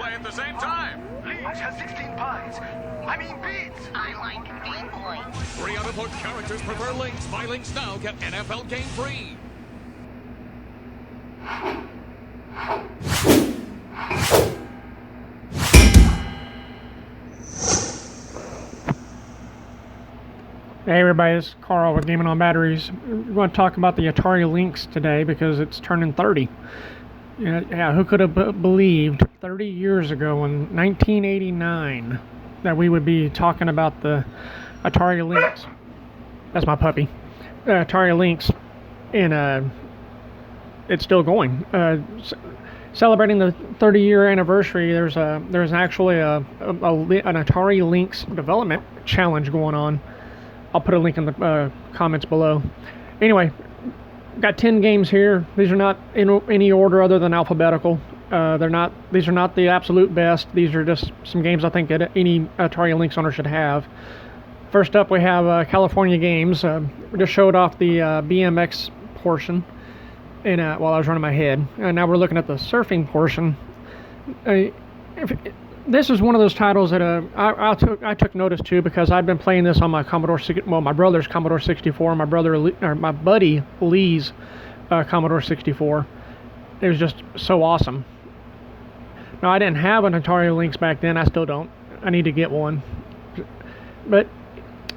play at the same time. Lynx has 16 pies. I mean beats. I like Game Boy. 3 out of 4 characters prefer Lynx. Buy Lynx now, get NFL game free. Hey everybody, this is Carl with Gaming on Batteries. We're going to talk about the Atari Lynx today because it's turning 30. Yeah, who could have believed 30 years ago in 1989 that we would be talking about the Atari Lynx. That's my puppy. Atari Lynx, and it's still going. Celebrating the 30-year anniversary, there's actually an Atari Lynx development challenge going on. I'll put a link in the comments below. Anyway, got 10 games here. These are not in any order other than alphabetical. These are not the absolute best. These are just some games I think that any Atari Lynx owner should have. First up, we have California Games. We just showed off the BMX portion, and while I was running my head. Now we're looking at the surfing portion. This is one of those titles that I took notice to because I'd been playing this on my my brother's Commodore 64, my buddy Lee's Commodore 64. It was just so awesome. Now I didn't have an Atari Lynx back then. I still don't. I need to get one. But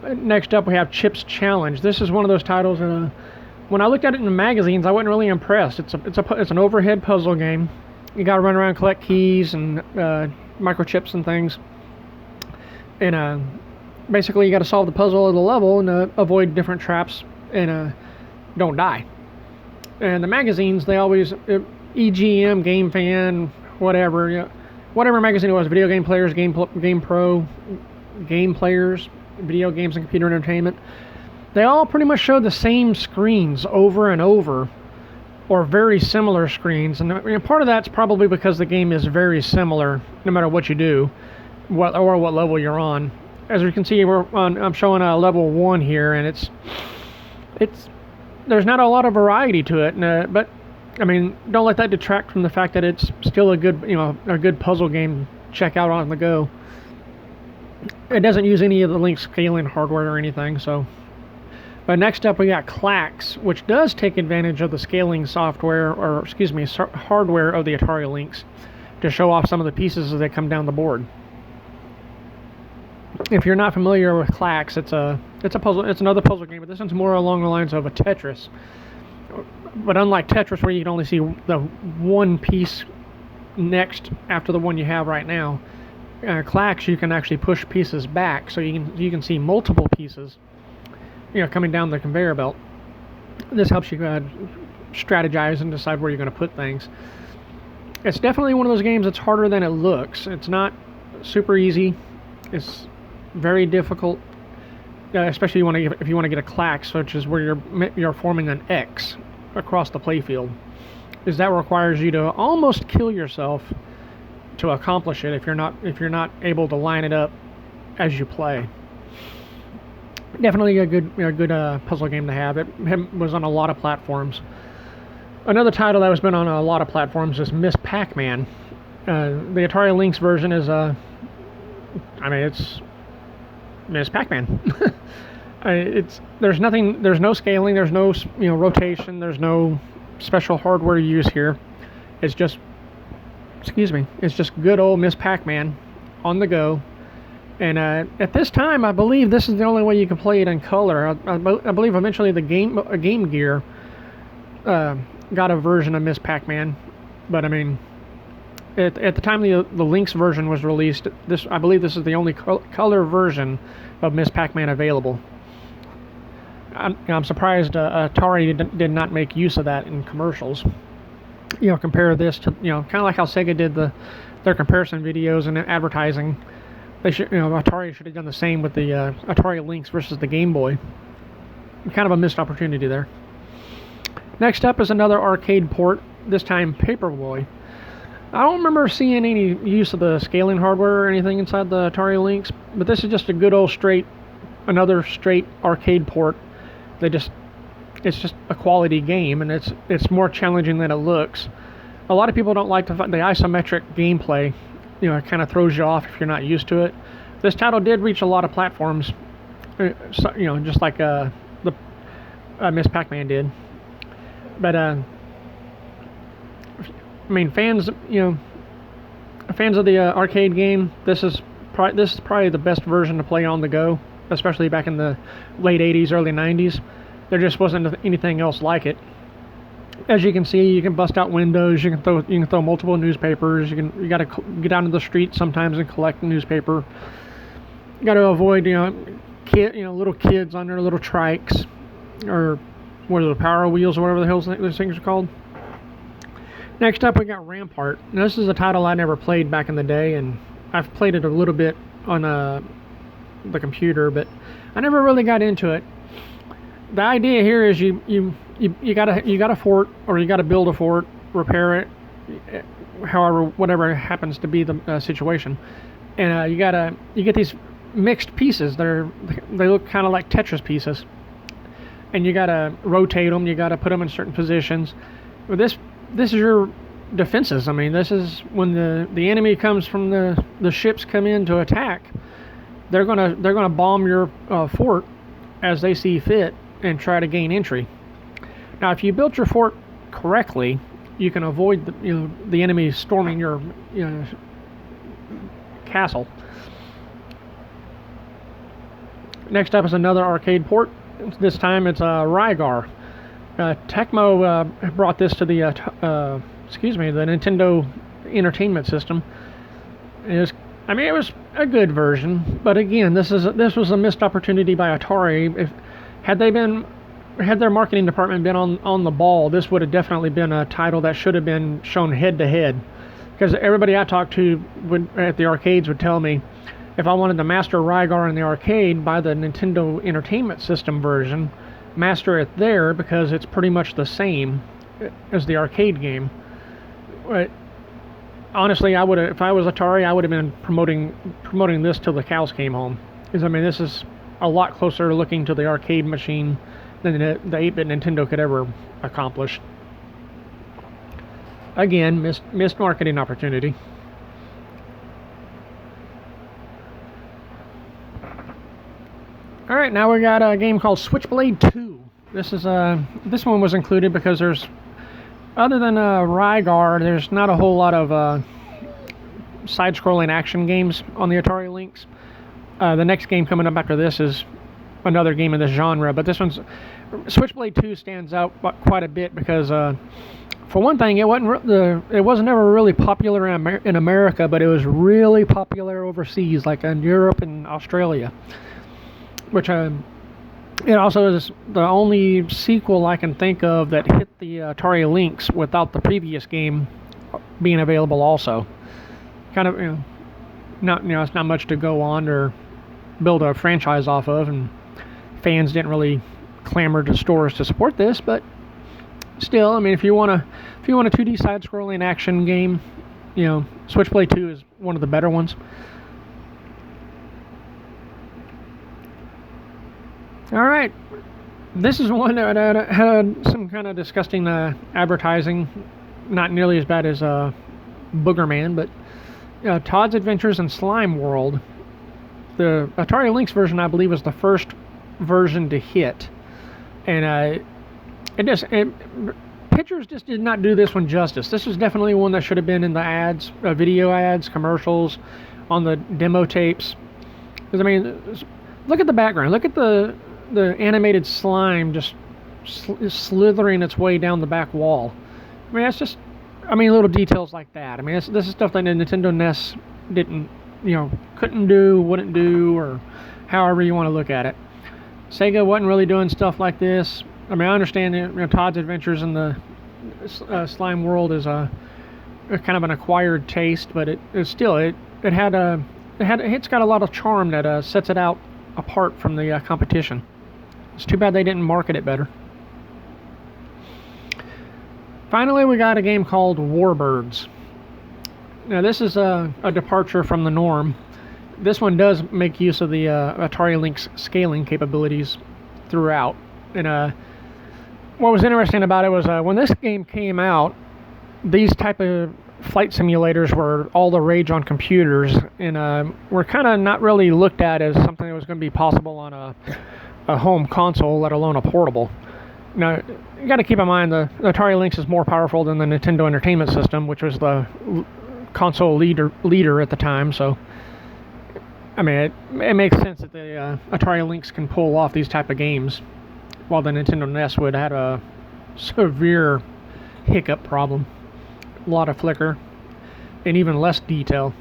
next up we have Chip's Challenge. This is one of those titles. When I looked at it in the magazines, I wasn't really impressed. It's an overhead puzzle game. You got to run around, collect keys and microchips and things, and basically you got to solve the puzzle of the level and avoid different traps and don't die. And the magazines, they always EGM, Game Fan, whatever magazine it was, Video Game Players, Game Pro, Game Players, Video Games and Computer Entertainment, they all pretty much show the same screens over and over, or very similar screens, and part of that's probably because the game is very similar no matter what you do, what level you're on. As you can see, I'm showing a level 1 here, and there's not a lot of variety to it, but I mean, don't let that detract from the fact that it's still a good puzzle game to check out on the go. It doesn't use any of the Lynx scaling hardware or anything, so. But next up we got Clacks, which does take advantage of the scaling software, hardware of the Atari Lynx to show off some of the pieces as they come down the board. If you're not familiar with Clacks, it's another puzzle game, but this one's more along the lines of a Tetris. But unlike Tetris, where you can only see the one piece next after the one you have right now, Clacks, you can actually push pieces back, so you can see multiple pieces coming down the conveyor belt. This helps you strategize and decide where you're going to put things. It's definitely one of those games that's harder than it looks. It's not super easy. It's very difficult, especially if you want to get a Clacks, which is where you're forming an X across the playfield. That requires you to almost kill yourself to accomplish it if you're not able to line it up as you play. Definitely a good puzzle game to have. It was on a lot of platforms. Another title that has been on a lot of platforms is Miss PacMan. The Atari Lynx version is it's Miss PacMan. There's no scaling, there's no rotation, there's no special hardware used here. It's just good old Miss PacMan on the go. And at this time, I believe this is the only way you can play it in color. I believe eventually the Game Gear got a version of Miss PacMan, but I mean, at the time the Lynx version was released, I believe this is the only color version of Miss PacMan available. I'm surprised Atari did not make use of that in commercials. Compare this to kind of like how Sega did their comparison videos and advertising. Atari should have done the same with the Atari Lynx versus the Game Boy. Kind of a missed opportunity there. Next up is another arcade port, this time Paperboy. I don't remember seeing any use of the scaling hardware or anything inside the Atari Lynx, but this is just a good old another straight arcade port. It's just a quality game, and it's more challenging than it looks. A lot of people don't like the isometric gameplay it kind of throws you off if you're not used to it. This title did reach a lot of platforms, so, just like Miss PacMan did. But fans, fans of the arcade game, this is probably the best version to play on the go, especially back in the late 80s, early 90s. There just wasn't anything else like it. As you can see, you can bust out windows. You can throw multiple newspapers. You got to get out into the street sometimes and collect a newspaper. You got to avoid little kids on their little trikes, or what are the power wheels or whatever the hell those things are called. Next up, we got Rampart. Now, this is a title I never played back in the day, and I've played it a little bit on the computer, but I never really got into it. The idea here is you got a fort, or you got to build a fort, repair it, however, whatever happens to be the situation, and you get these mixed pieces. They look kind of like Tetris pieces, and you got to rotate them. You got to put them in certain positions. But this is your defenses. This is when the enemy comes from the ships come in to attack. They're gonna bomb your fort as they see fit and try to gain entry. Now, if you built your fort correctly, you can avoid the enemy storming your castle. Next up is another arcade port. This time it's Rygar. Tecmo brought this to the Nintendo Entertainment System. It was a good version, but again, this was a missed opportunity by Atari. Had their marketing department been on the ball, this would have definitely been a title that should have been shown head to head. Because everybody I talked to at the arcades would tell me, if I wanted to master Rygar in the arcade, buy the Nintendo Entertainment System version, master it there, because it's pretty much the same as the arcade game. But honestly, if I was Atari, I would have been promoting this till the cows came home. Because this is a lot closer looking to the arcade machine than the 8-bit Nintendo could ever accomplish. Again, missed marketing opportunity. All right, now we got a game called Switchblade 2. This one was included because other than Rygar, there's not a whole lot of side-scrolling action games on the Atari Lynx. The next game coming up after this is another game in this genre, but Switchblade 2 stands out quite a bit because, for one thing, it wasn't ever really popular in America, but it was really popular overseas, like in Europe and Australia. Which it also is the only sequel I can think of that hit the Atari Lynx without the previous game being available also. Kind of, it's not much to go on or build a franchise off of, and fans didn't really clamor to stores to support this, but still, if you want a 2D side-scrolling action game, Switchblade 2 is one of the better ones. All right, this is one that had some kind of disgusting advertising, not nearly as bad as Boogerman, but Todd's Adventures in Slime World. The Atari Lynx version, I believe, was the first version to hit, and pictures just did not do this one justice. This was definitely one that should have been in the ads, video ads, commercials, on the demo tapes. Because look at the background. Look at the animated slime just slithering its way down the back wall. That's just, little details like that. This is stuff that the Nintendo NES didn't, couldn't do, wouldn't do, or however you want to look at it. Sega wasn't really doing stuff like this. I understand Todd's Adventures in the Slime World is a kind of an acquired taste, but it's got a lot of charm that sets it out apart from the competition. It's too bad they didn't market it better. Finally, we got a game called Warbirds. Now, this is a departure from the norm. This one does make use of the Atari Lynx scaling capabilities throughout. And what was interesting about it was when this game came out, these type of flight simulators were all the rage on computers, and were kind of not really looked at as something that was going to be possible on a home console, let alone a portable. Now, you got to keep in mind the Atari Lynx is more powerful than the Nintendo Entertainment System, which was the console leader at the time. So, I mean, it makes sense that the Atari Lynx can pull off these type of games, while the Nintendo NES would have a severe hiccup problem, a lot of flicker, and even less detail.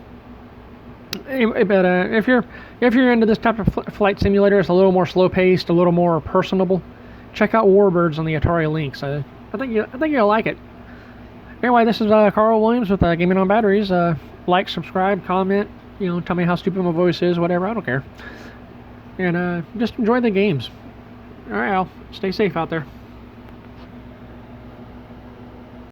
Anyway, but if you're into this type of flight simulator, it's a little more slow paced, a little more personable. Check out Warbirds on the Atari Lynx. I think you'll like it. Anyway, this is Carl Williams with Gaming on Batteries. Like, subscribe, comment. Tell me how stupid my voice is, whatever. I don't care. And just enjoy the games. All right, Al. Stay safe out there.